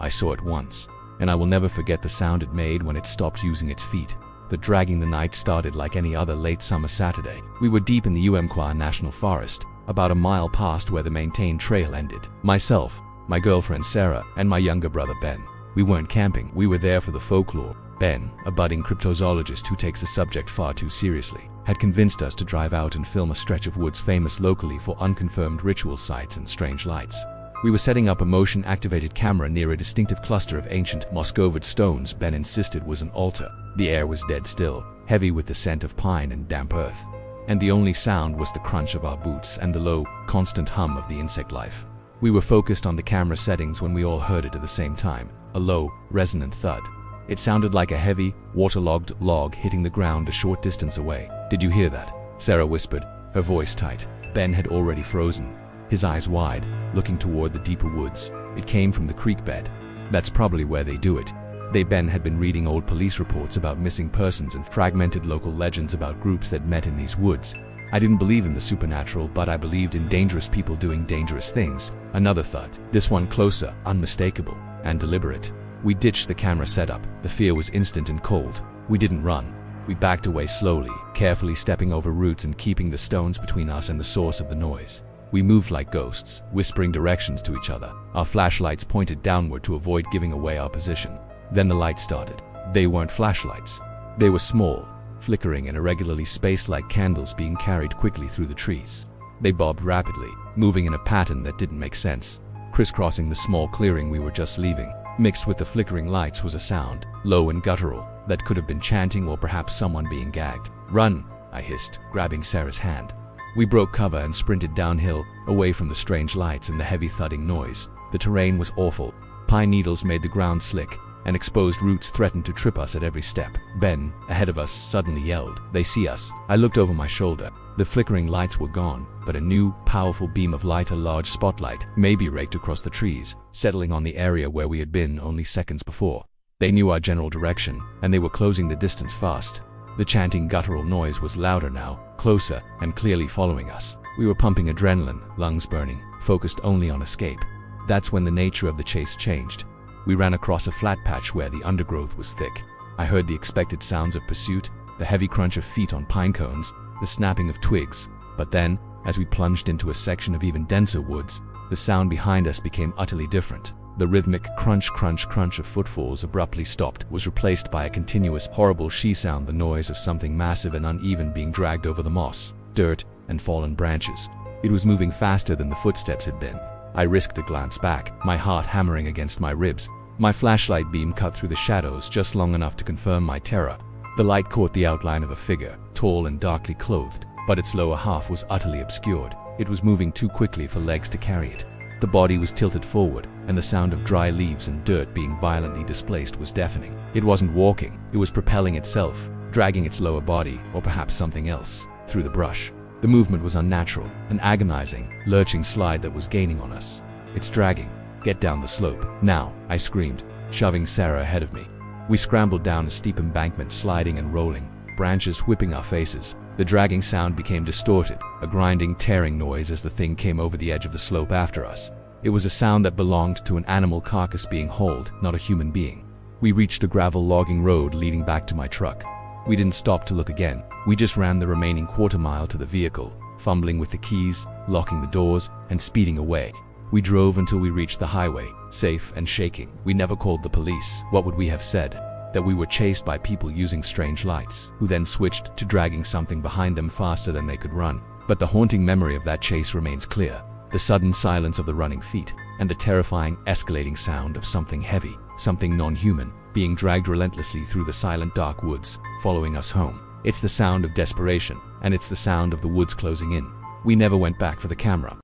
I saw it once, and I will never forget the sound it made when it stopped using its feet. The dragging the night started like any other late summer Saturday. We were deep in the Umpqua National Forest, about a mile past where the maintained trail ended. Myself, my girlfriend Sarah, and my younger brother Ben. We weren't camping, we were there for the folklore. Ben, a budding cryptozoologist who takes the subject far too seriously, had convinced us to drive out and film a stretch of woods famous locally for unconfirmed ritual sites and strange lights. We were setting up a motion-activated camera near a distinctive cluster of ancient, moss-covered stones Ben insisted was an altar. The air was dead still, heavy with the scent of pine and damp earth. And the only sound was the crunch of our boots and the low, constant hum of the insect life. We were focused on the camera settings when we all heard it at the same time, a low, resonant thud. It sounded like a heavy, waterlogged log hitting the ground a short distance away. "Did you hear that?" Sarah whispered, her voice tight. Ben had already frozen, his eyes wide, looking toward the deeper woods. It came from the creek bed. "That's probably where they do it." Ben had been reading old police reports about missing persons and fragmented local legends about groups that met in these woods. I didn't believe in the supernatural, but I believed in dangerous people doing dangerous things. Another thud. This one closer, unmistakable, and deliberate. We ditched the camera setup. The fear was instant and cold. We didn't run. We backed away slowly, carefully stepping over roots and keeping the stones between us and the source of the noise. We moved like ghosts, whispering directions to each other, our flashlights pointed downward to avoid giving away our position. Then the lights started. They weren't flashlights. They were small, flickering and irregularly spaced like candles being carried quickly through the trees. They bobbed rapidly, moving in a pattern that didn't make sense, crisscrossing the small clearing we were just leaving. Mixed with the flickering lights was a sound, low and guttural, that could have been chanting or perhaps someone being gagged. "Run!" I hissed, grabbing Sarah's hand. We broke cover and sprinted downhill, away from the strange lights and the heavy thudding noise. The terrain was awful. Pine needles made the ground slick, and exposed roots threatened to trip us at every step. Ben, ahead of us, suddenly yelled, "They see us!" I looked over my shoulder. The flickering lights were gone, but a new, powerful beam of light, a large spotlight, maybe raked across the trees, settling on the area where we had been only seconds before. They knew our general direction, and they were closing the distance fast. The chanting guttural noise was louder now, closer, and clearly following us. We were pumping adrenaline, lungs burning, focused only on escape. That's when the nature of the chase changed. We ran across a flat patch where the undergrowth was thick. I heard the expected sounds of pursuit, the heavy crunch of feet on pine cones, the snapping of twigs. But then, as we plunged into a section of even denser woods, the sound behind us became utterly different. The rhythmic crunch, crunch, crunch of footfalls abruptly stopped, was replaced by a continuous, horrible she-sound, the noise of something massive and uneven being dragged over the moss, dirt, and fallen branches. It was moving faster than the footsteps had been. I risked a glance back, my heart hammering against my ribs. My flashlight beam cut through the shadows just long enough to confirm my terror. The light caught the outline of a figure, tall and darkly clothed, but its lower half was utterly obscured. It was moving too quickly for legs to carry it. The body was tilted forward, and the sound of dry leaves and dirt being violently displaced was deafening. It wasn't walking, it was propelling itself, dragging its lower body, or perhaps something else, through the brush. The movement was unnatural, an agonizing, lurching slide that was gaining on us. "It's dragging. Get down the slope, now," I screamed, shoving Sarah ahead of me. We scrambled down a steep embankment, sliding and rolling, branches whipping our faces. The dragging sound became distorted, a grinding, tearing noise as the thing came over the edge of the slope after us. It was a sound that belonged to an animal carcass being hauled, not a human being. We reached the gravel logging road leading back to my truck. We didn't stop to look again. We just ran the remaining quarter-mile to the vehicle, fumbling with the keys, locking the doors, and speeding away. We drove until we reached the highway, safe and shaking. We never called the police. What would we have said? That we were chased by people using strange lights, who then switched to dragging something behind them faster than they could run. But the haunting memory of that chase remains clear. The sudden silence of the running feet, and the terrifying, escalating sound of something heavy, something non-human, being dragged relentlessly through the silent dark woods, following us home. It's the sound of desperation, and it's the sound of the woods closing in. We never went back for the camera.